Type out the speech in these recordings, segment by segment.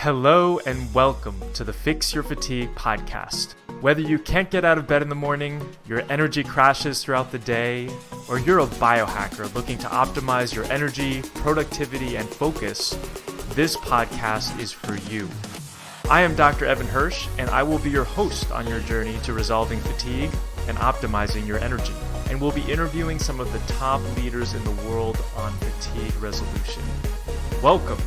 Hello and welcome to the Fix Your Fatigue podcast. Whether you can't get out of bed in the morning, your energy crashes throughout the day, or you're a biohacker looking to optimize your energy, productivity, and focus, this podcast is for you. I am Dr. Evan Hirsch, and I will be your host on your journey to resolving fatigue and optimizing your energy. And we'll be interviewing some of the top leaders in the world on fatigue resolution. Welcome.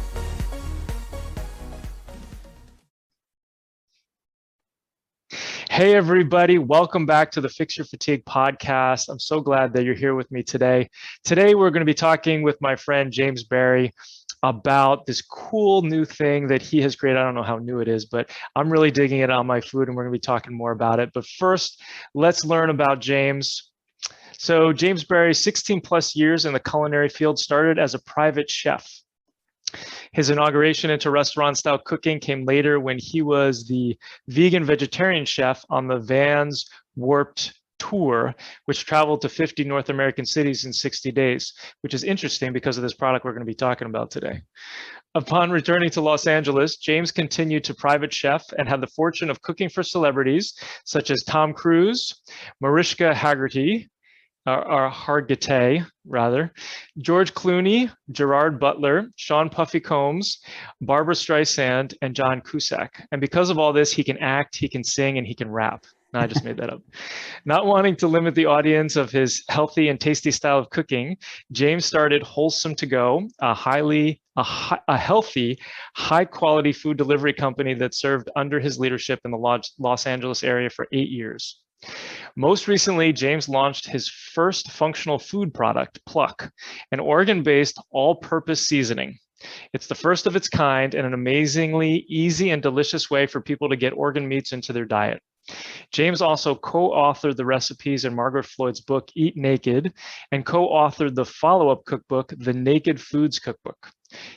Hey everybody, welcome back to the Fix Your Fatigue podcast. I'm so glad that you're here with me today. Today we're going to be talking with my friend James Barry about this cool new thing that he has created. I don't know how new it is, but I'm really digging it on my food and we're going to be talking more about it. But first, let's learn about James. So James Barry, 16 plus years in the culinary field, started as a private chef. His inauguration into restaurant-style cooking came later when he was the vegan-vegetarian chef on the Vans Warped Tour, which traveled to 50 North American cities in 60 days, which is interesting because of this product we're going to be talking about today. Upon returning to Los Angeles, James continued to private chef and had the fortune of cooking for celebrities such as Tom Cruise, Mariska Hargitay, George Clooney, Gerard Butler, Sean Puffy Combs, Barbara Streisand, and John Cusack. And because of all this, he can act, he can sing, and he can rap. No, I just made that up. Not wanting to limit the audience of his healthy and tasty style of cooking, James started Wholesome To Go, a healthy, high-quality food delivery company that served under his leadership in the Los Angeles area for 8 years. Most recently, James launched his first functional food product, Pluck, an Oregon-based all-purpose seasoning. It's the first of its kind and an amazingly easy and delicious way for people to get organ meats into their diet. James also co-authored the recipes in Margaret Floyd's book, Eat Naked, and co-authored the follow-up cookbook, The Naked Foods Cookbook.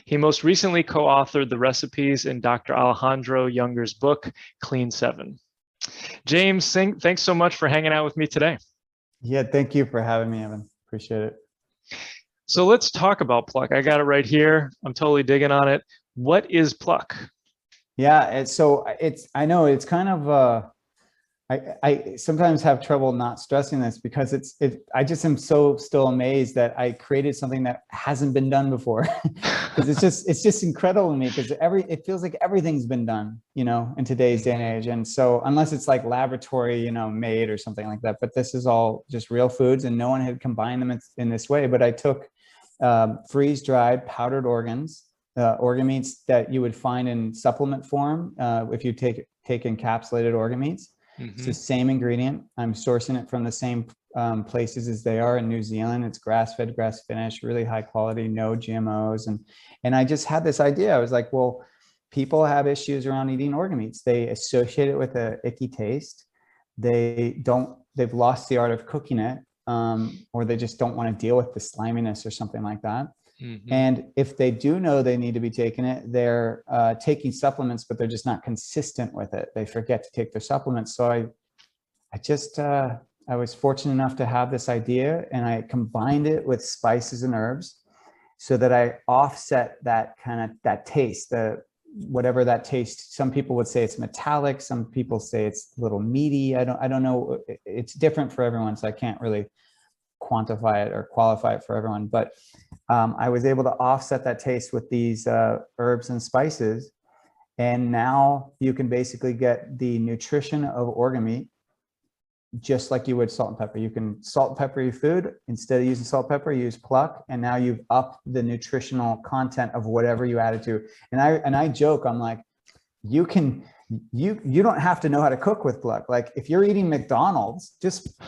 He most recently co-authored the recipes in Dr. Alejandro Younger's book, Clean 7. James, thanks so much for hanging out with me today. Yeah, thank you for having me, Evan. Appreciate it. So let's talk about Pluck. I got it right here. I'm totally digging on it. What is Pluck? Yeah, I know it's kind of I sometimes have trouble not stressing this because I just am so still amazed that I created something that hasn't been done before. Because it's just incredible to me because it feels like everything's been done, in today's day and age. And so unless it's like laboratory, made or something like that, but this is all just real foods and no one had combined them in this way. But I took freeze-dried powdered organ meats that you would find in supplement form if you take encapsulated organ meats. It's the same ingredient. I'm sourcing it from the same places as they are in New Zealand. It's grass-fed, grass-finished, really high quality, no GMOs. And I just had this idea. I was like, well, people have issues around eating organ meats. They associate it with an icky taste. They've lost the art of cooking it, or they just don't want to deal with the sliminess or something like that. And if they do know they need to be taking it, they're taking supplements, but they're just not consistent with it. They forget to take their supplements. So I was fortunate enough to have this idea and I combined it with spices and herbs so that I offset that taste, whatever that taste. Some people would say it's metallic. Some people say it's a little meaty. I don't know. It's different for everyone. So I can't really quantify it or qualify it for everyone, but I was able to offset that taste with these herbs and spices. And now you can basically get the nutrition of organ meat, just like you would salt and pepper. You can salt and pepper your food. Instead of using salt and pepper, use Pluck. And now you've upped the nutritional content of whatever you added to. And I joke, I'm like, you don't have to know how to cook with Pluck. Like if you're eating McDonald's, just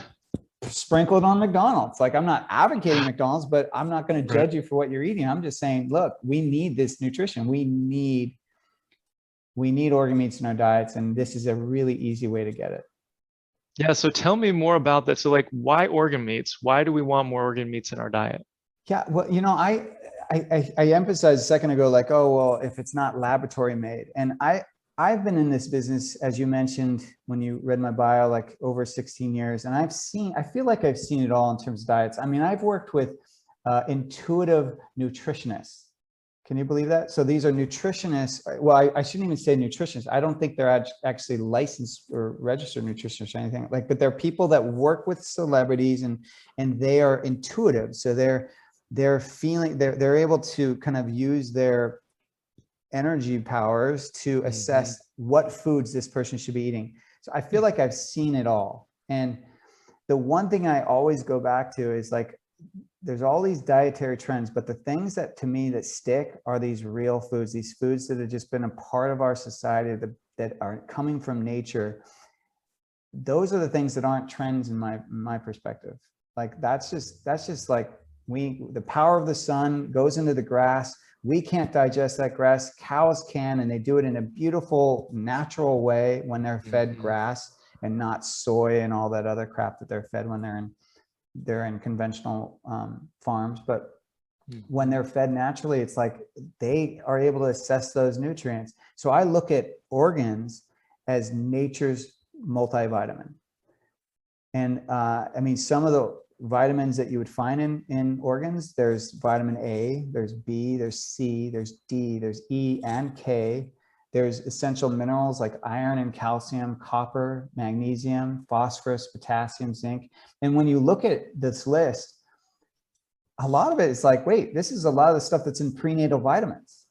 sprinkle it on McDonald's. Like I'm not advocating McDonald's, but I'm not going to judge you for what you're eating. I'm just saying, look, we need this nutrition. We need organ meats in our diets. And this is a really easy way to get it. Yeah. So tell me more about that. So like, why organ meats? Why do we want more organ meats in our diet? Yeah. Well, I emphasized a second ago, like, oh, well, if it's not laboratory made. And I've been in this business, as you mentioned, when you read my bio, like over 16 years. And I feel like I've seen it all in terms of diets. I mean, I've worked with intuitive nutritionists, Can you believe that? So these are nutritionists. Well, I shouldn't even say nutritionists. I don't think they're actually licensed or registered nutritionists or anything like, but they're people that work with celebrities and they are intuitive. So they're feeling, they're able to kind of use their energy powers to assess what foods this person should be eating. So I feel like I've seen it all. And the one thing I always go back to is like, there's all these dietary trends, but the things that to me that stick are these real foods, these foods that have just been a part of our society that are coming from nature. Those are the things that aren't trends in my perspective. Like that's just like the power of the sun goes into the grass. We can't digest that grass. Cows can, and they do it in a beautiful, natural way when they're fed grass and not soy and all that other crap that they're fed when they're in conventional farms. But when they're fed naturally, it's like they are able to assess those nutrients. So I look at organs as nature's multivitamin. And I mean, some of the vitamins that you would find in organs, there's vitamin A, there's B, there's C, there's D, there's E and K. There's essential minerals like iron and calcium, copper, magnesium, phosphorus, potassium, zinc. And when you look at this list, a lot of it is like, wait, this is a lot of the stuff that's in prenatal vitamins,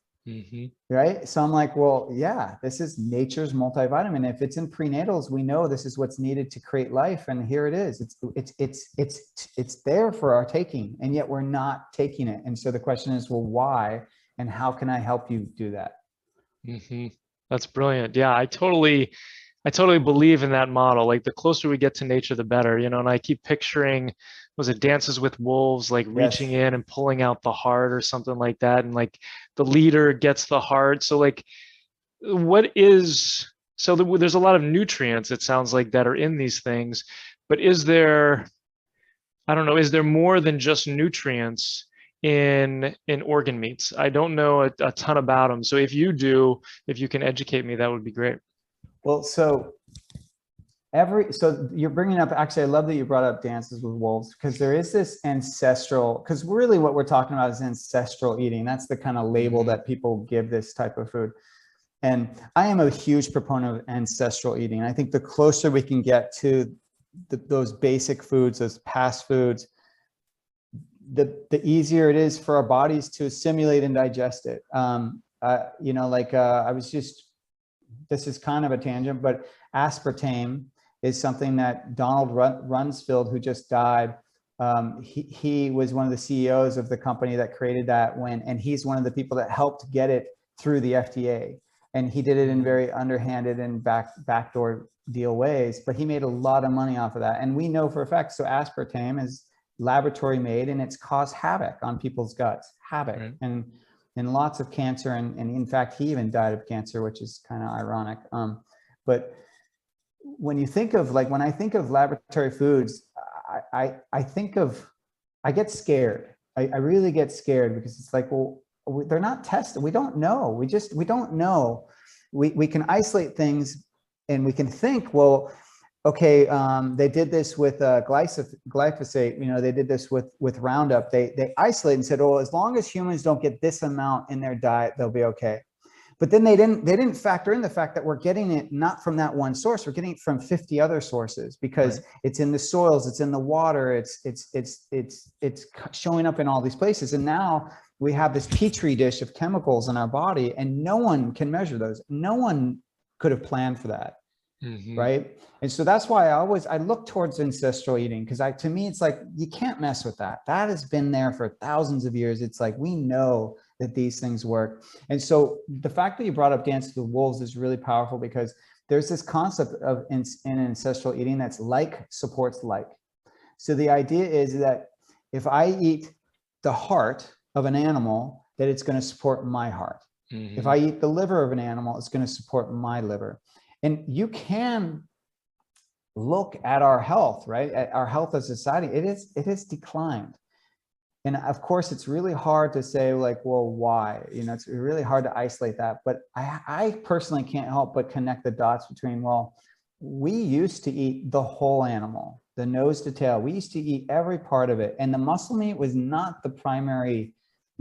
right? So I'm like, well, yeah, this is nature's multivitamin. If it's in prenatals, we know this is what's needed to create life. And here it is. It's there for our taking, and yet we're not taking it. And so the question is, well, why? And how can I help you do that? That's brilliant. Yeah, I totally believe in that model. Like the closer we get to nature, the better, you know, and I keep picturing, was it Dances with Wolves, like reaching in and pulling out the heart or something like that. And like the leader gets the heart. So like there's a lot of nutrients, it sounds like, that are in these things, but is there more than just nutrients in organ meats? I don't know a ton about them. So if you can educate me, that would be great. Well, so you're bringing up, actually, I love that you brought up Dances with Wolves, because there is this ancestral, because really what we're talking about is ancestral eating. That's the kind of label that people give this type of food. And I am a huge proponent of ancestral eating. I think the closer we can get to those basic foods, those past foods, the easier it is for our bodies to assimilate and digest it. You know, like this is kind of a tangent, but aspartame is something that Donald Rumsfeld, who just died, he was one of the CEOs of the company that created that, and he's one of the people that helped get it through the FDA. And he did it in very underhanded and backdoor deal ways, but he made a lot of money off of that. And we know for a fact, so aspartame is laboratory made, and it's caused havoc on people's guts, and lots of cancer. And in fact, he even died of cancer, which is kind of ironic. But when you think of, like, when I think of laboratory foods, I get scared. I really get scared, because it's like, well, they're not tested. We don't know. We don't know. We can isolate things, and we can think, well, okay, they did this with glyphosate, you know, they did this with Roundup. They isolated and said, oh, as long as humans don't get this amount in their diet, they'll be okay. But then they didn't factor in the fact that we're getting it not from that one source, we're getting it from 50 other sources, because it's in the soils, it's in the water, it's showing up in all these places. And now we have this petri dish of chemicals in our body, and no one can measure those. No one could have planned for that. Right. And so that's why I look towards ancestral eating, because to me, it's like, you can't mess with that. That has been there for thousands of years. It's like, we know that these things work. And so the fact that you brought up Dances with Wolves is really powerful, because there's this concept of in ancestral eating that's like supports like. So the idea is that if I eat the heart of an animal, that it's going to support my heart. If I eat the liver of an animal, it's going to support my liver. And you can look at our health, right? At our health as a society, it has declined. And of course, it's really hard to say, like, well, why? You know, it's really hard to isolate that. But I personally can't help but connect the dots between, well, we used to eat the whole animal, the nose to tail. We used to eat every part of it. And the muscle meat was not the primary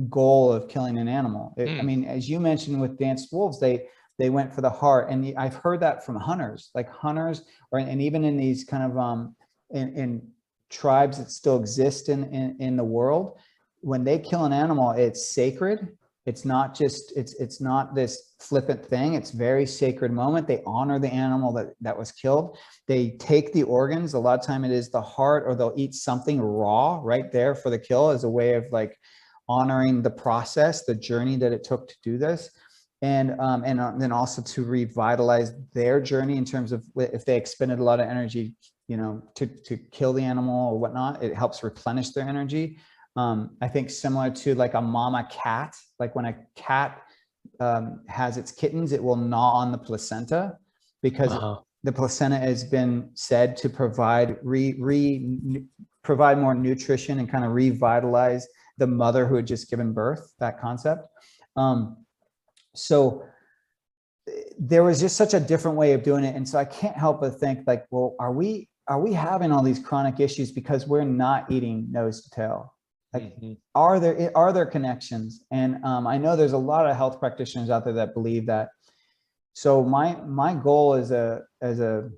goal of killing an animal. I mean, as you mentioned with danced wolves, they went for the heart, and I've heard that from hunters, like hunters, and even in these kind of in tribes that still exist in the world, when they kill an animal, it's sacred. It's not just, it's not this flippant thing. It's very sacred moment. They honor the animal that was killed. They take the organs. A lot of time it is the heart, or they'll eat something raw right there for the kill as a way of like honoring the process, the journey that it took to do this. And then also to revitalize their journey in terms of if they expended a lot of energy, you know, to kill the animal or whatnot, it helps replenish their energy. I think similar to like a mama cat, like when a cat has its kittens, it will gnaw on the placenta because the placenta has been said to provide provide more nutrition and kind of revitalize the mother who had just given birth, that concept. So there was just such a different way of doing it. And so I can't help but think like, well, are we having all these chronic issues because we're not eating nose to tail? Like, are there connections? And I know there's a lot of health practitioners out there that believe that. So my goal as a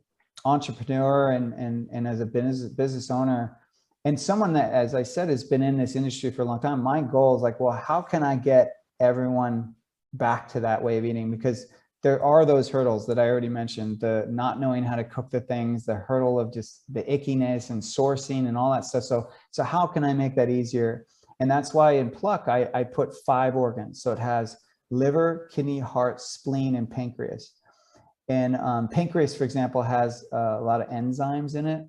entrepreneur and as a business owner, and someone that, as I said, has been in this industry for a long time, my goal is like, well, how can I get everyone back to that way of eating? Because there are those hurdles that I already mentioned, the not knowing how to cook the things, the hurdle of just the ickiness and sourcing and all that stuff. So how can I make that easier? And that's why in Pluck, I put 5 organs. So it has liver, kidney, heart, spleen, and pancreas. And pancreas, for example, has a lot of enzymes in it.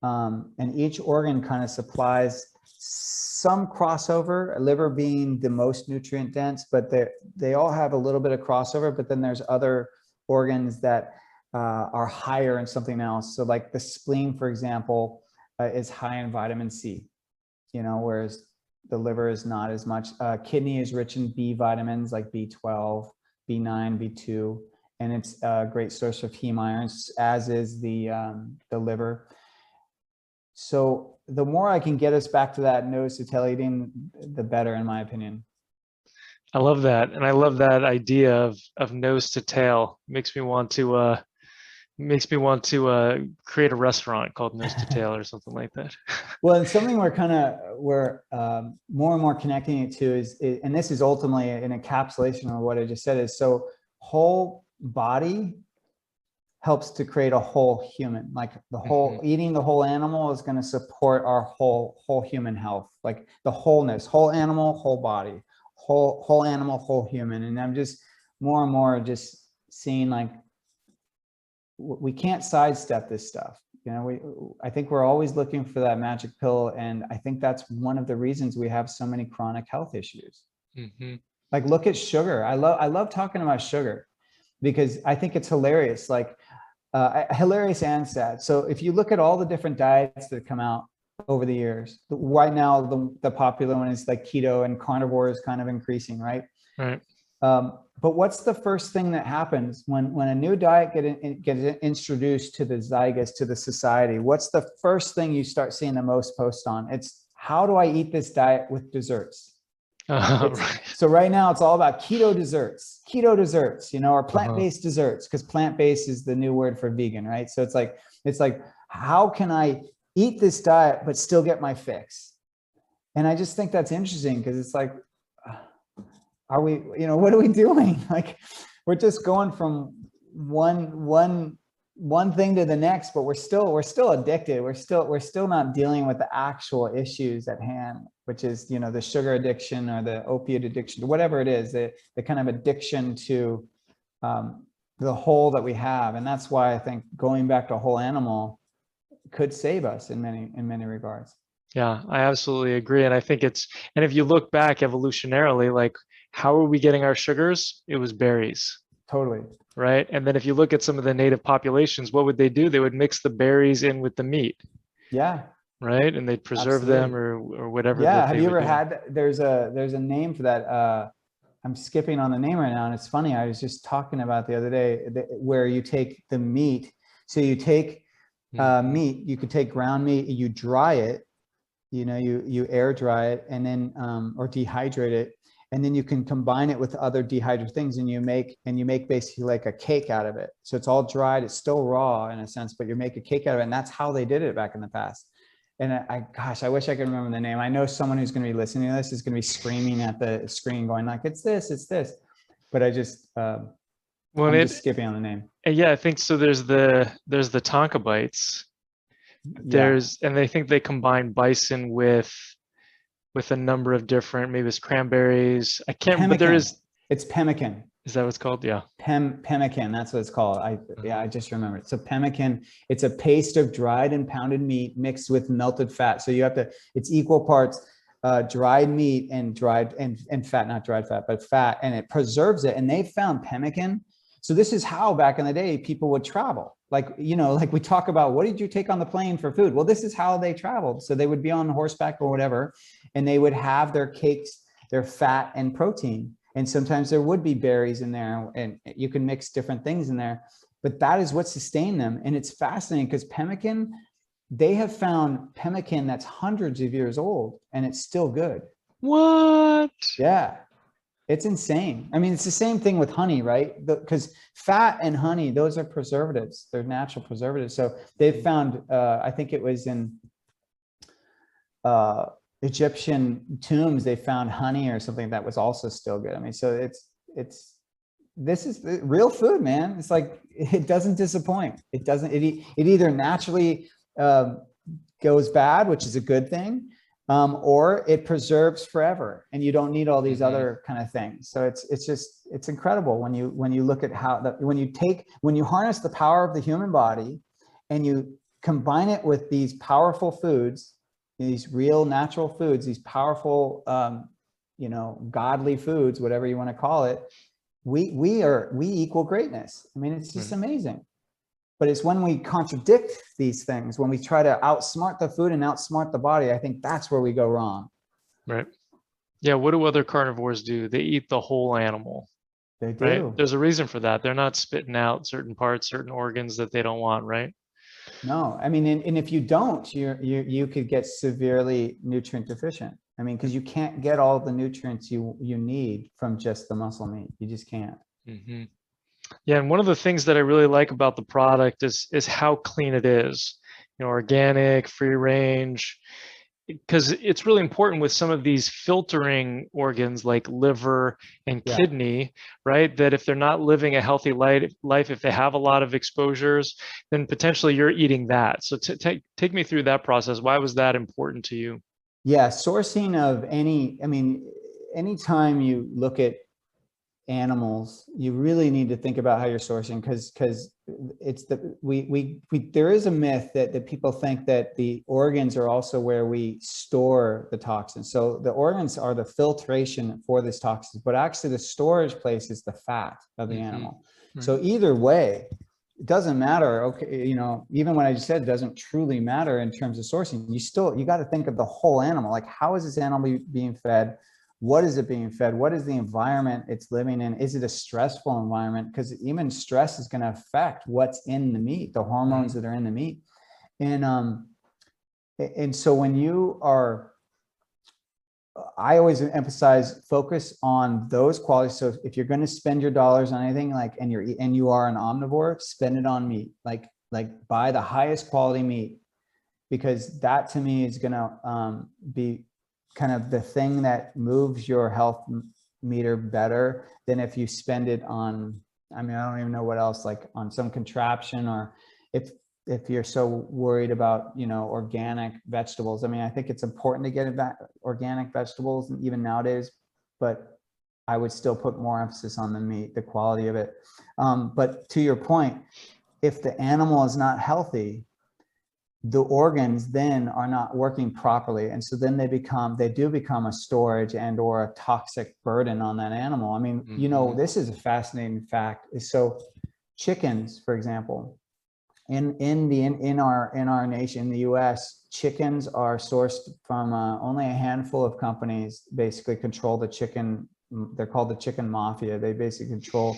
And each organ kind of supplies some crossover, liver being the most nutrient dense, but they all have a little bit of crossover, but then there's other organs that are higher in something else. So like the spleen, for example, is high in vitamin C, you know, whereas the liver is not as much. Kidney is rich in B vitamins like B12, B9, B2, and it's a great source of heme irons, as is the liver. So the more I can get us back to that nose to tail eating, the better, in my opinion. I love that. And I love that idea of nose to tail. Makes me want to create a restaurant called Nose to Tail or something like that. Well, and something we're more and more connecting it to is, and this is ultimately an encapsulation of what I just said, is so whole body helps to create a whole human. Like the whole, eating the whole animal is going to support our whole human health, like the wholeness, whole animal, whole body, whole animal, whole human. And I'm just more and more just seeing like, we can't sidestep this stuff. You know, I think we're always looking for that magic pill. And I think that's one of the reasons we have so many chronic health issues. Like look at sugar. I love talking about sugar because I think it's hilarious. Like hilarious and sad. So if you look at all the different diets that come out over the years, right now, the popular one is like keto, and carnivore is kind of increasing, right? Right. But what's the first thing that happens when a new diet gets introduced to the zeitgeist, to the society? What's the first thing you start seeing the most posts on? It's, how do I eat this diet with desserts? Right. So right now it's all about keto desserts, you know, or plant-based desserts, because plant-based is the new word for vegan, right? So it's like, how can I eat this diet but still get my fix? And I just think that's interesting, because it's like, are we, you know, what are we doing? Like, we're just going from one thing to the next, but we're still addicted. We're still not dealing with the actual issues at hand, which is, you know, the sugar addiction or the opiate addiction, whatever it is, the kind of addiction to the whole that we have. And that's why I think going back to a whole animal could save us in many regards. Yeah, I absolutely agree. And I think and if you look back evolutionarily, like, how are we getting our sugars? It was berries. Totally. Right. And then if you look at some of the native populations, what would they do? They would mix the berries in with the meat. Yeah. Right. And they'd preserve them or whatever. Yeah. Have you ever had, there's a name for that. I'm skipping on the name right now. And it's funny. I was just talking about the other day where you take the meat. So you take meat, you could take ground meat, you dry it, you air dry it and then, or dehydrate it. And then you can combine it with other dehydrated things and you make basically like a cake out of it. So it's all dried, it's still raw in a sense, but you make a cake out of it. And that's how they did it back in the past. And gosh, I wish I could remember the name. I know someone who's going to be listening to this is going to be screaming at the screen going like, it's this. But I just, I'm just skipping on the name. Yeah, I think so. There's the Tonka bites. And they think they combine bison with a number of different, maybe it's cranberries. I can't remember, but it's pemmican. Is that what it's called? Yeah. Pemmican, that's what it's called. I just remembered. So pemmican, it's a paste of dried and pounded meat mixed with melted fat. So it's equal parts dried meat and fat, not dried fat, but fat, and it preserves it. And they found pemmican. So this is how back in the day people would travel. Like we talk about, what did you take on the plane for food? Well, this is how they traveled. So they would be on horseback or whatever, and they would have their cakes, their fat and protein. And sometimes there would be berries in there, and you can mix different things in there, but that is what sustained them. And it's fascinating because pemmican, they have found pemmican that's hundreds of years old and it's still good. What? Yeah. It's insane. I mean, it's the same thing with honey, right? Because fat and honey, those are preservatives. They're natural preservatives. So they've found, I think it was in Egyptian tombs, they found honey or something that was also still good. I mean, so this is real food, man. It's like, it doesn't disappoint. It either naturally goes bad, which is a good thing, or it preserves forever, and you don't need all these other kind of things. So it's incredible when you look at how when you harness the power of the human body and you combine it with these powerful foods, these real natural foods, these powerful, godly foods, whatever you want to call it, we equal greatness. I mean, it's just amazing. But it's when we contradict these things, when we try to outsmart the food and outsmart the body, I think that's where we go wrong. Right. Yeah. What do other carnivores do? They eat the whole animal. They do. Right? There's a reason for that. They're not spitting out certain parts, certain organs that they don't want, right? No, I mean, and if you don't, you could get severely nutrient deficient. I mean, because you can't get all the nutrients you need from just the muscle meat. You just can't. Mm-hmm. Yeah, and one of the things that I really like about the product is how clean it is. Organic, free range, because it's really important with some of these filtering organs like liver and kidney, right? That if they're not living a healthy life, if they have a lot of exposures, then potentially you're eating that. So take me through that process. Why was that important to you? Yeah, sourcing of anytime you look at animals, you really need to think about how you're sourcing, because it's there is a myth that people think that the organs are also where we store the toxins. So the organs are the filtration for this toxins, but actually the storage place is the fat of the animal. Right. So either way, it doesn't matter. Okay, even what I just said, it doesn't truly matter in terms of sourcing. You got to think of the whole animal. Like, how is this animal being fed? What is it being fed? What is the environment it's living in? Is it a stressful environment? Because even stress is going to affect what's in the meat, the hormones that are in the meat. And so when you are, I always emphasize focus on those qualities. So if you're going to spend your dollars on anything, and you are an omnivore, spend it on meat, like buy the highest quality meat, because that to me is going to be kind of the thing that moves your health meter better than if you spend it on, I don't even know what else, like on some contraption, or if you're so worried about, organic vegetables. I think it's important to get organic vegetables even nowadays, but I would still put more emphasis on the meat, the quality of it. But to your point, if the animal is not healthy, the organs then are not working properly. And so then they do become a storage and or a toxic burden on that animal. This is a fascinating fact. So chickens, for example, in our nation, in the US, chickens are sourced from only a handful of companies basically control the chicken. They're called the chicken mafia. They basically control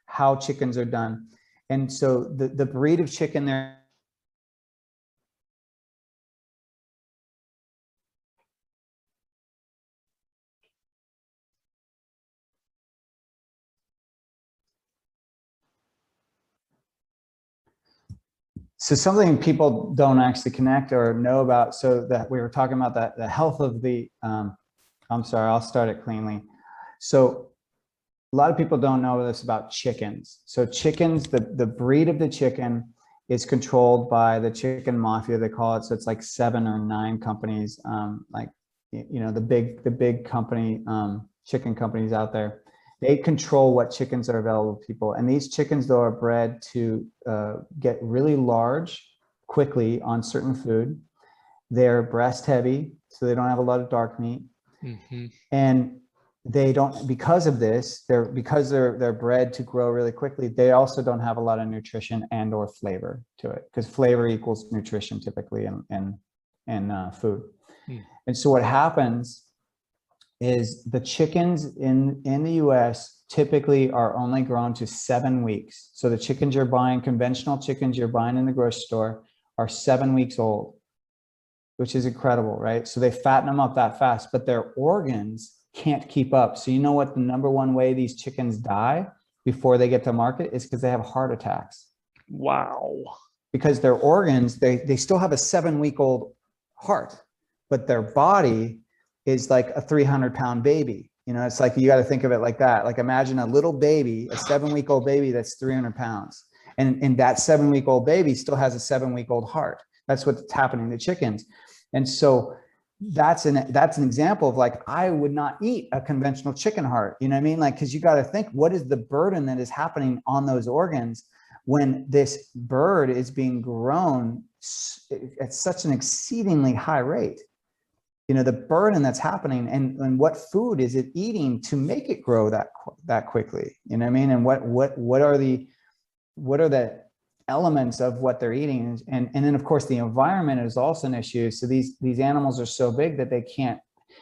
how chickens are done. And so the breed of chicken there So something people don't actually connect or know about, so that we were talking about that the health of the, I'm sorry, I'll start it cleanly. So a lot of people don't know this about chickens. So chickens, the breed of the chicken is controlled by the chicken mafia, they call it. So it's like 7 or 9 companies, like, you know, the big company, chicken companies out there. They control what chickens are available to people. And these chickens, though, are bred to get really large quickly on certain food. They're breast heavy, so they don't have a lot of dark meat. Mm-hmm. And they don't, because of this, because they're bred to grow really quickly, they also don't have a lot of nutrition and or flavor to it, because flavor equals nutrition typically in food. Mm. And so what happens is the chickens in the US typically are only grown to 7 weeks. So the chickens you're buying, conventional chickens you're buying in the grocery store, are 7 weeks old, which is incredible, right? So they fatten them up that fast, but their organs can't keep up. So you know what the #1 way these chickens die before they get to market is because they have heart attacks. Wow. Because their organs, they still have a 7-week-old heart, but their body is like a 300-pound baby. You know, it's like, you got to think of it like that. Like, imagine a little baby, a 7-week-old baby that's 300 pounds. And that 7-week-old baby still has a 7-week-old heart. That's what's happening to chickens. And so that's an example of, like, I would not eat a conventional chicken heart. You know what I mean? Like, because you got to think, what is the burden that is happening on those organs when this bird is being grown at such an exceedingly high rate? You know, the burden that's happening, and what food is it eating to make it grow that quickly? You know what I mean? And what are the elements of what they're eating? And then of course the environment is also an issue. So these animals are so big that they can't,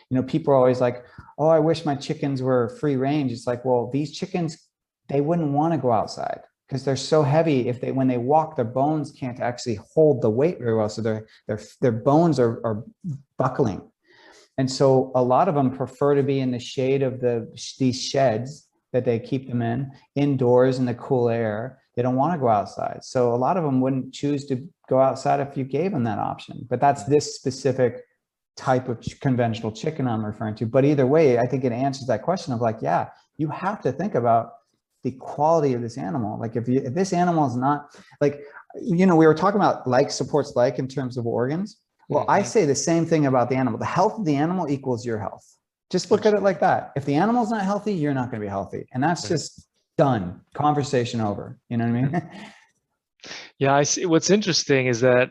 you know, people are always like, oh, I wish my chickens were free range. It's like, well, these chickens, they wouldn't want to go outside because they're so heavy. When they walk, their bones can't actually hold the weight very well. So their bones are buckling. And so a lot of them prefer to be in the shade of these sheds that they keep them indoors in the cool air. They don't want to go outside. So a lot of them wouldn't choose to go outside if you gave them that option. But that's this specific type of conventional chicken I'm referring to. But either way, I think it answers that question of, like, yeah, you have to think about the quality of this animal. Like, if this animal is not, like, you know, we were talking about like supports like in terms of organs. Well, I say the same thing about the animal. The health of the animal equals your health. Just look at it like that. If the animal's not healthy, you're not going to be healthy. And that's just done. Conversation over. You know what I mean? Yeah, I see. What's interesting is that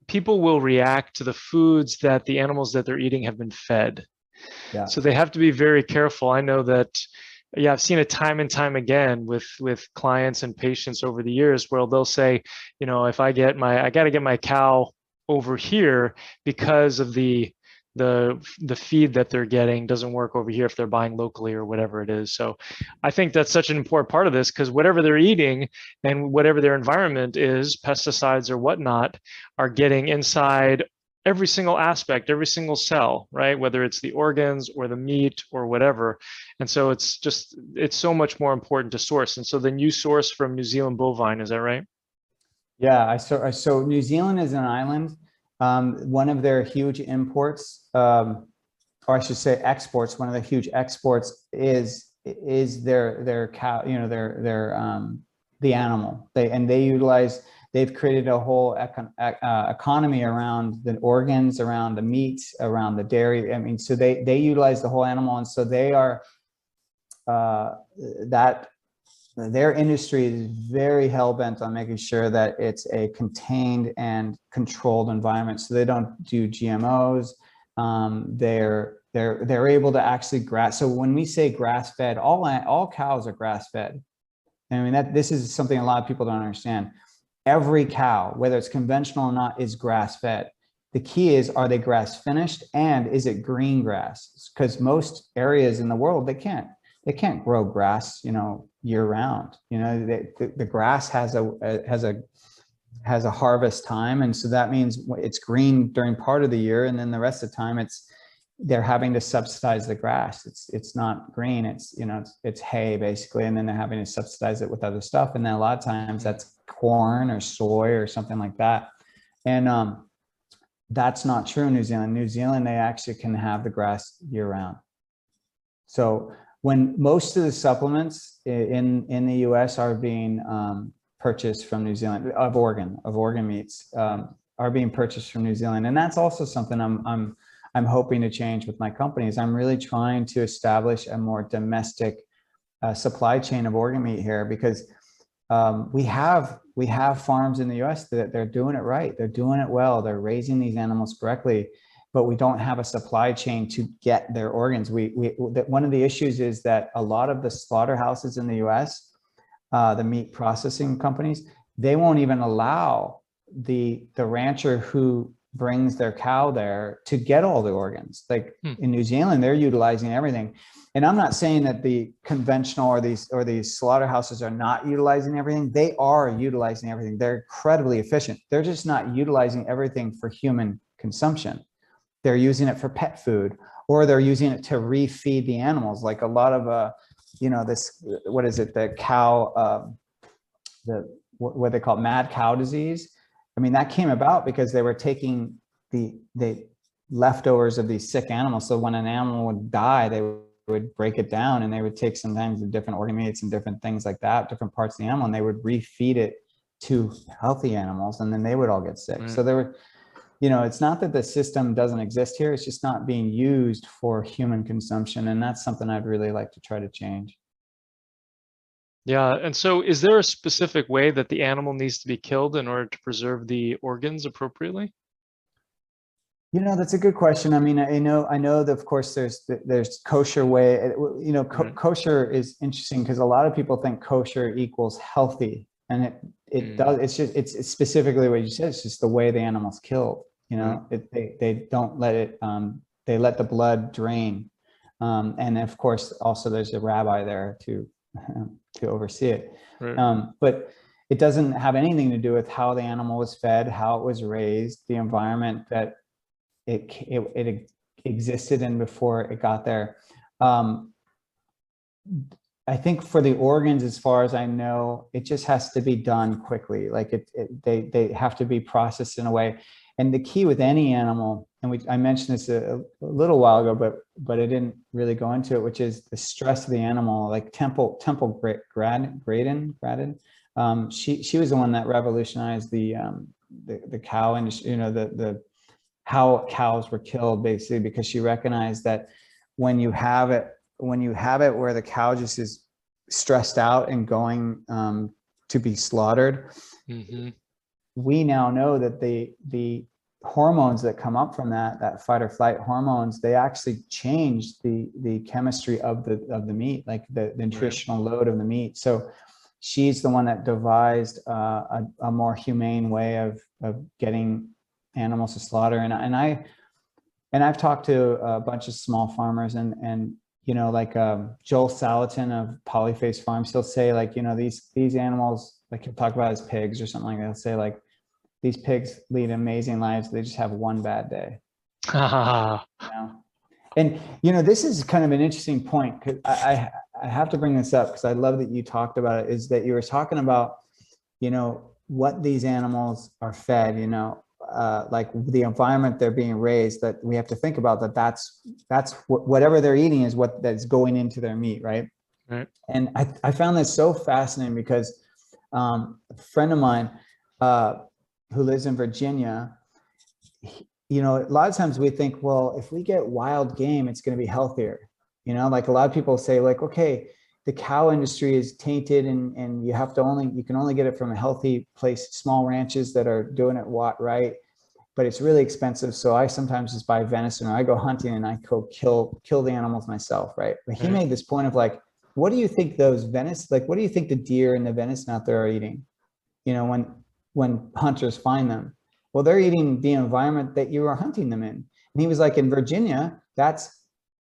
people will react to the foods that the animals that they're eating have been fed. Yeah. So they have to be very careful. I know that, yeah, I've seen it time and time again with clients and patients over the years, where they'll say, you know, if I got to get my cow over here because of the feed that they're getting doesn't work over here if they're buying locally or whatever it is. So I think that's such an important part of this, because whatever they're eating and whatever their environment is, pesticides or whatnot, are getting inside every single aspect, every single cell, right? Whether it's the organs or the meat or whatever. And so it's so much more important to source. And so then you source from New Zealand bovine, is that right? Yeah, so New Zealand is an island. One of their huge imports, or I should say exports, one of the huge exports is their cow, you know, the animal. They've created a whole economy around the organs, around the meat, around the dairy. I mean, so they utilize the whole animal, and so they are their industry is very hell-bent on making sure that it's a contained and controlled environment. So they don't do GMOs. They're able to actually So when we say grass-fed, all cows are grass-fed. I mean, this is something a lot of people don't understand. Every cow, whether it's conventional or not, is grass-fed. The key is, are they grass-finished, and is it green grass? Because most areas in the world, they can't grow grass, you know, year round. You know, the grass has a harvest time, and so that means it's green during part of the year, and then the rest of the time they're having to subsidize the grass. It's not green, it's, you know, it's hay basically, and then they're having to subsidize it with other stuff, and then a lot of times that's corn or soy or something like that. And that's not true in New Zealand. New Zealand, they actually can have the grass year round. So when most of the supplements in the US are being purchased from New Zealand, of organ meats, are being purchased from New Zealand. And that's also something I'm hoping to change with my companies. I'm really trying to establish a more domestic supply chain of organ meat here, because we have farms in the US that they're doing it right. They're doing it well. They're raising these animals correctly, but we don't have a supply chain to get their organs. One of the issues is that a lot of the slaughterhouses in the US, the meat processing companies, they won't even allow the rancher who brings their cow there to get all the organs. Like in New Zealand, they're utilizing everything. And I'm not saying that the conventional or these slaughterhouses are not utilizing everything. They are utilizing everything. They're incredibly efficient. They're just not utilizing everything for human consumption. They're using it for pet food, or they're using it to refeed the animals. Like a lot of, this, what is it? The cow, what they call mad cow disease. I mean, that came about because they were taking the leftovers of these sick animals. So when an animal would die, they would break it down, and they would take sometimes the different organ meats and different things like that, different parts of the animal, and they would refeed it to healthy animals, and then they would all get sick. So there were, it's not that the system doesn't exist here, it's just not being used for human consumption. And that's something I'd really like to try to change. Yeah, and so is there a specific way that the animal needs to be killed in order to preserve the organs appropriately? That's a good question. I mean, I know that of course there's kosher way, kosher is interesting because a lot of people think kosher equals healthy, and it does. It's specifically what you said. It's just the way the animal's killed. They don't let it, they let the blood drain. And of course, also there's a rabbi there to oversee it. But it doesn't have anything to do with how the animal was fed, how it was raised, the environment that it existed in before it got there. I think for the organs, as far as I know, it just has to be done quickly. Like they have to be processed in a way. And the key with any animal, and I mentioned this a little while ago, but I didn't really go into it, which is the stress of the animal. Like Temple Grandin, she was the one that revolutionized the cow industry. How cows were killed, basically, because she recognized that when you have it where the cow just is stressed out and going to be slaughtered, we now know that the hormones that come up from that fight or flight hormones, they actually change the chemistry of the meat, like the nutritional load of the meat. So she's the one that devised a more humane way of getting animals to slaughter. And I've talked to a bunch of small farmers, and like Joel Salatin of Polyface Farms, he'll say, like, these animals, like he'll talk about his pigs or something like that. He'll say, like, these pigs lead amazing lives, they just have one bad day. And this is kind of an interesting point, because I have to bring this up because I love that you talked about it, is that you were talking about what these animals are fed, like the environment they're being raised, that we have to think about that's whatever they're eating is that's going into their meat, right? And I found this so fascinating because a friend of mine who lives in Virginia, a lot of times we think, well, if we get wild game, it's going to be healthier. Like a lot of people say, like, okay, the cow industry is tainted, and you can only get it from a healthy place, small ranches that are doing it right, but it's really expensive. So I sometimes just buy venison, or I go hunting and I go kill the animals myself, right? But he made this point of, like, what do you think those venison, like, what do you think the deer and the venison out there are eating? When hunters find them, well, they're eating the environment that you are hunting them in. And he was like, in Virginia, that's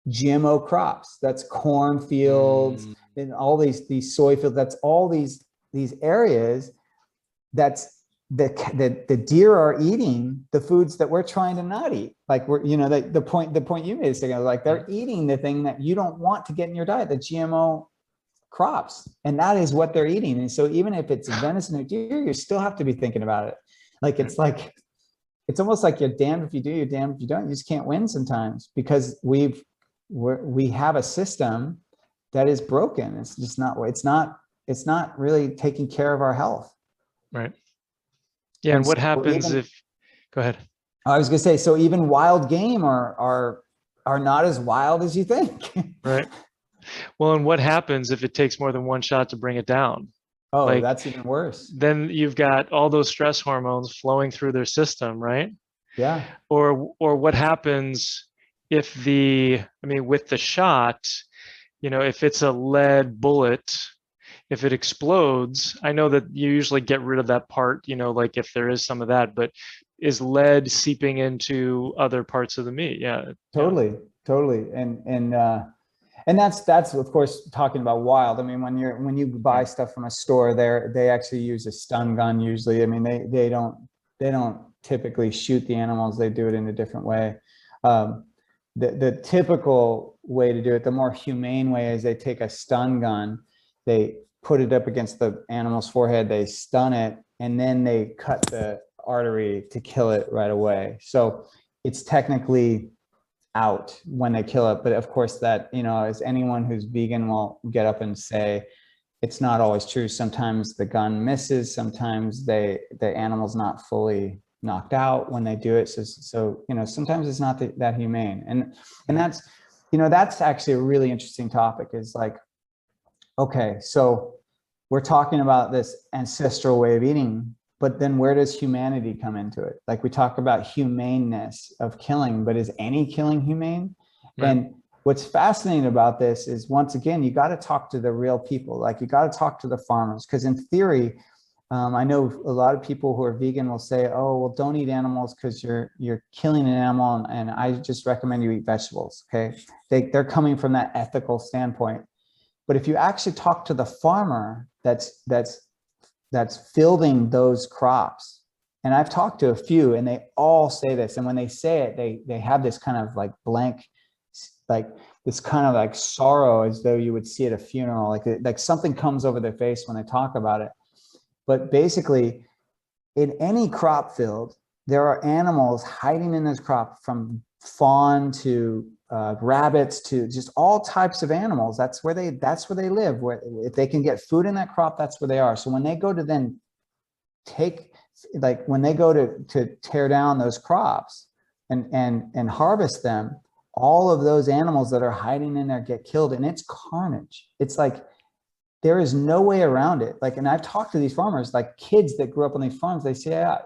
GMO crops, that's cornfields, and all these soy fields, that's all these areas that's the deer are eating the foods that we're trying to not eat. Like the point you made a second ago, like they're eating the thing that you don't want to get in your diet, the GMO crops, and that is what they're eating. And so even if it's venison or deer, you still have to be thinking about it. It's almost like you're damned if you do, you're damned if you don't. You just can't win sometimes, because we have a system that is broken. It's just not, it's not really taking care of our health. Right. Yeah. And what happens if, go ahead. I was gonna say, so even wild game are not as wild as you think. Right. Well, and what happens if it takes more than one shot to bring it down? Oh, Like, that's even worse. Then you've got all those stress hormones flowing through their system, right? Yeah. Or what happens if with the shot, if it's a lead bullet, if it explodes, I know that you usually get rid of that part, like if there is some of that, but is lead seeping into other parts of the meat? Yeah. Totally. And that's of course talking about wild. I mean, when you buy stuff from a store, they actually use a stun gun usually. I mean, they don't typically shoot the animals. They do it in a different way. The typical way to do it, the more humane way, is they take a stun gun, they put it up against the animal's forehead, they stun it, and then they cut the artery to kill it right away. So it's technically out when they kill it. But of course that, as anyone who's vegan will get up and say, it's not always true. Sometimes the gun misses, sometimes the animal's not fully knocked out when they do it. So sometimes it's not that humane. And that's, that's actually a really interesting topic, is like, okay, so we're talking about this ancestral way of eating, but then where does humanity come into it? Like, we talk about humaneness of killing, but is any killing humane? Right. And what's fascinating about this is, once again, you got to talk to the real people. Like, you got to talk to the farmers, because in theory, I know a lot of people who are vegan will say, oh, well, don't eat animals because you're killing an animal, and I just recommend you eat vegetables. Okay. They're coming from that ethical standpoint. But if you actually talk to the farmer that's fielding those crops, and I've talked to a few, and they all say this, and when they say it, they have this kind of like blank, like this kind of like sorrow, as though you would see at a funeral, like something comes over their face when they talk about it. But basically, in any crop field, there are animals hiding in this crop, from fawn to rabbits to just all types of animals. That's where they live. Where if they can get food in that crop, that's where they are. So when they go to then when they go to tear down those crops and harvest them, all of those animals that are hiding in there get killed, and it's carnage. It's like, there is no way around it. Like, and I've talked to these farmers, like kids that grew up on these farms, they say, yeah,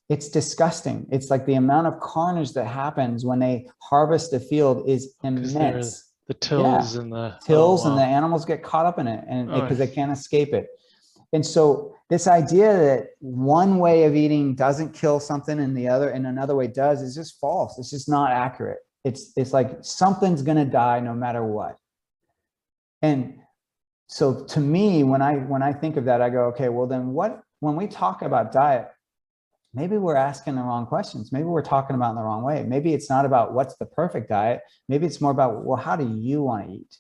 it's disgusting. It's like the amount of carnage that happens when they harvest a field is immense. The tills and the and the animals get caught up in it, and because they can't escape it. And so this idea that one way of eating doesn't kill something and another way does is just false. It's just not accurate. It's like something's gonna die no matter what. And so to me, when I think of that, I go, okay, well then when we talk about diet, maybe we're asking the wrong questions. Maybe we're talking about it in the wrong way. Maybe it's not about what's the perfect diet. Maybe it's more about, well, how do you want to eat?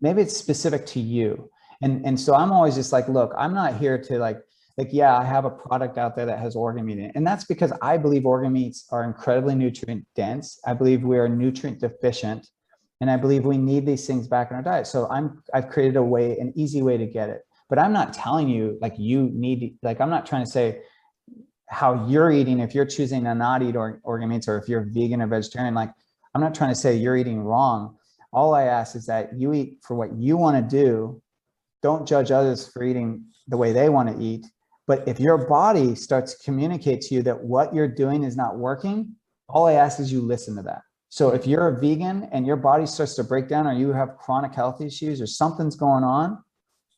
Maybe it's specific to you. And so I'm always just like, look, I'm not here to yeah, I have a product out there that has organ meat in it. And that's because I believe organ meats are incredibly nutrient dense. I believe we are nutrient deficient. And I believe we need these things back in our diet. So I've created an easy way to get it. But I'm not telling you I'm not trying to say how you're eating if you're choosing to not eat organ meats, or if you're vegan or vegetarian. Like, I'm not trying to say you're eating wrong. All I ask is that you eat for what you want to do. Don't judge others for eating the way they want to eat. But if your body starts to communicate to you that what you're doing is not working, all I ask is you listen to that. So if you're a vegan and your body starts to break down, or you have chronic health issues, or something's going on,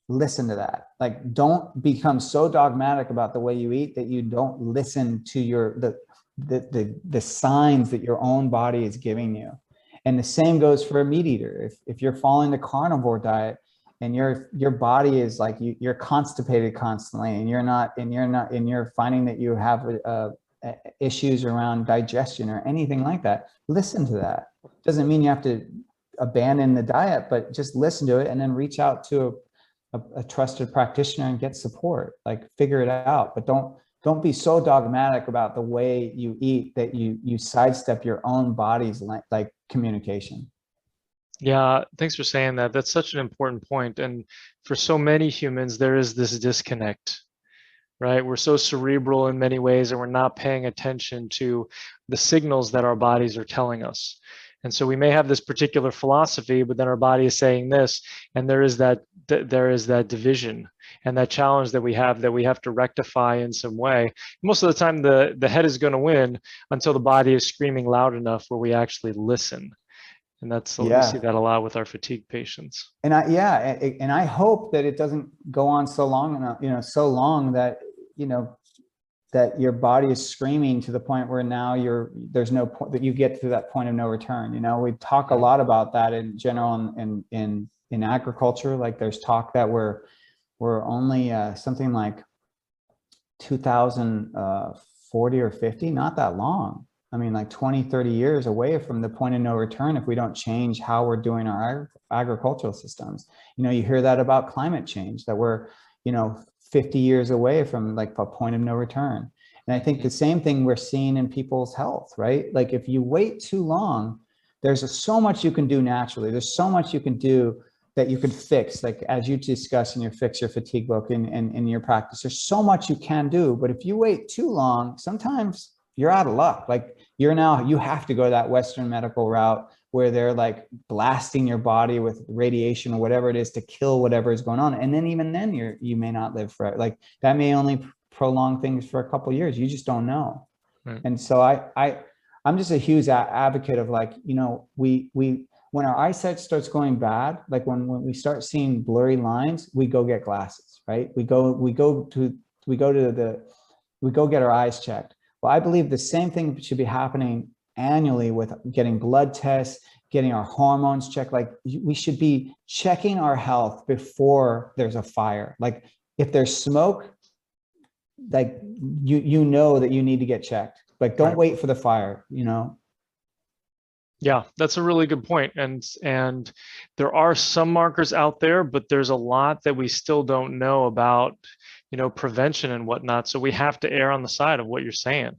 listen to that. Like, don't become so dogmatic about the way you eat that you don't listen to the signs that your own body is giving you. And the same goes for a meat eater. If you're following the carnivore diet, and your body is like, you're constipated constantly, and you're finding that you have issues around digestion or anything like that, listen to that. Doesn't mean you have to abandon the diet, but just listen to it and then reach out to a trusted practitioner and get support, like figure it out. But don't be so dogmatic about the way you eat that you sidestep your own body's like communication. Yeah, thanks for saying that. That's such an important point. And for so many humans, there is this disconnect, right? We're so cerebral in many ways, and we're not paying attention to the signals that our bodies are telling us. And so we may have this particular philosophy, but then our body is saying this, and there is that division and that challenge that we have to rectify in some way. Most of the time, the head is going to win until the body is screaming loud enough where we actually listen. And we see that a lot with our fatigue patients. And I hope that it doesn't go on so long enough, so long that, that your body is screaming to the point where now there's no point that you get to that point of no return. We talk a lot about that in general in agriculture. Like there's talk that we're only something like 2040 or 50, not that long. I mean, like 20, 30 years away from the point of no return if we don't change how we're doing our agricultural systems. You hear that about climate change, that we're, 50 years away from like a point of no return. And I think the same thing we're seeing in people's health, right? Like if you wait too long, there's so much you can do naturally. There's so much you can do that you could fix, like as you discuss in your Fix Your Fatigue book and in your practice, there's so much you can do. But if you wait too long, sometimes you're out of luck. Like you have to go that Western medical route where they're like blasting your body with radiation or whatever it is to kill whatever is going on. And then even then you may not live forever. Like that may only prolong things for a couple of years. You just don't know. Right. And so I'm just a huge advocate of like, when our eyesight starts going bad, like when we start seeing blurry lines, we go get glasses, right? We go get our eyes checked. Well, I believe the same thing should be happening annually with getting blood tests, getting our hormones checked. Like we should be checking our health before there's a fire. Like if there's smoke, like you know that you need to get checked. Like don't wait for the fire, Yeah, that's a really good point. And there are some markers out there, but there's a lot that we still don't know about, prevention and whatnot. So we have to err on the side of what you're saying.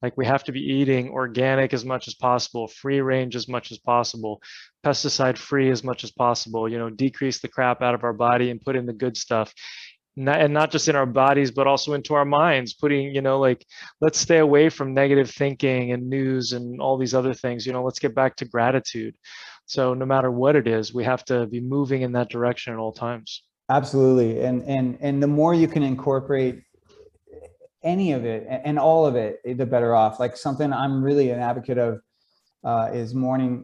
Like we have to be eating organic as much as possible, free range as much as possible, pesticide free as much as possible, decrease the crap out of our body and put in the good stuff. And not just in our bodies, but also into our minds, putting, like, let's stay away from negative thinking and news and all these other things, let's get back to gratitude. So no matter what it is, we have to be moving in that direction at all times. Absolutely. And the more you can incorporate any of it and all of it, the better off. Like something I'm really an advocate of is morning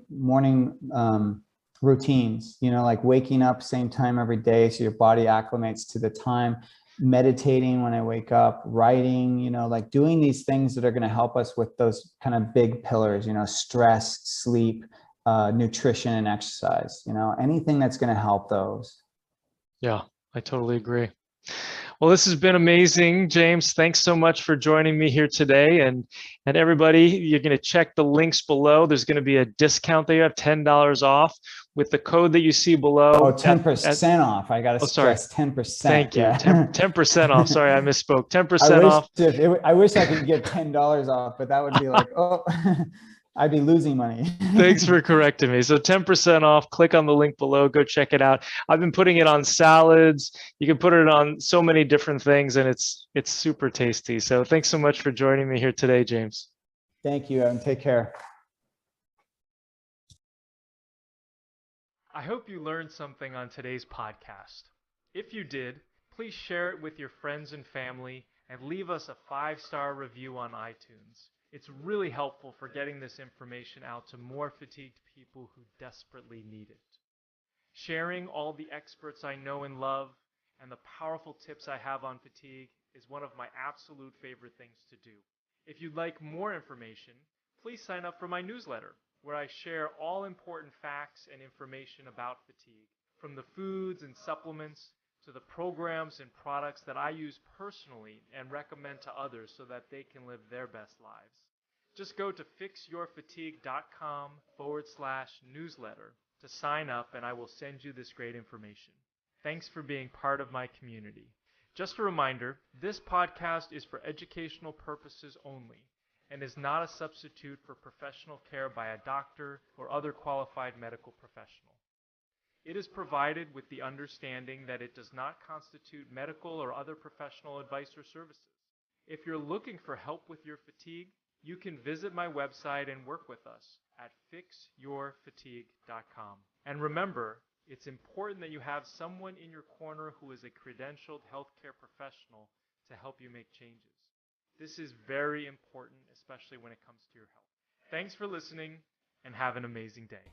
routines, like waking up same time every day so your body acclimates to the time, meditating when I wake up, writing, like doing these things that are going to help us with those kind of big pillars, stress, sleep, nutrition, and exercise, anything that's going to help those. Yeah, I totally agree. Well, this has been amazing, James. Thanks so much for joining me here today. And everybody, you're going to check the links below. There's going to be a discount there. You have $10 off with the code that you see below. Oh, 10% off. I got to stress 10%. Thank you. 10% off. Sorry, I misspoke. 10% off. I wish I could get $10 off, but that would be like, oh, I'd be losing money. Thanks for correcting me. So 10% off, click on the link below, go check it out. I've been putting it on salads. You can put it on so many different things and it's super tasty. So thanks so much for joining me here today, James. Thank you, and take care. I hope you learned something on today's podcast. If you did, please share it with your friends and family and leave us a 5-star review on iTunes. It's really helpful for getting this information out to more fatigued people who desperately need it. Sharing all the experts I know and love and the powerful tips I have on fatigue is one of my absolute favorite things to do. If you'd like more information, please sign up for my newsletter, where I share all important facts and information about fatigue, from the foods and supplements to the programs and products that I use personally and recommend to others so that they can live their best lives. Just go to fixyourfatigue.com/newsletter to sign up and I will send you this great information. Thanks for being part of my community. Just a reminder, this podcast is for educational purposes only and is not a substitute for professional care by a doctor or other qualified medical professional. It is provided with the understanding that it does not constitute medical or other professional advice or services. If you're looking for help with your fatigue, you can visit my website and work with us at fixyourfatigue.com. And remember, it's important that you have someone in your corner who is a credentialed healthcare professional to help you make changes. This is very important, especially when it comes to your health. Thanks for listening, and have an amazing day.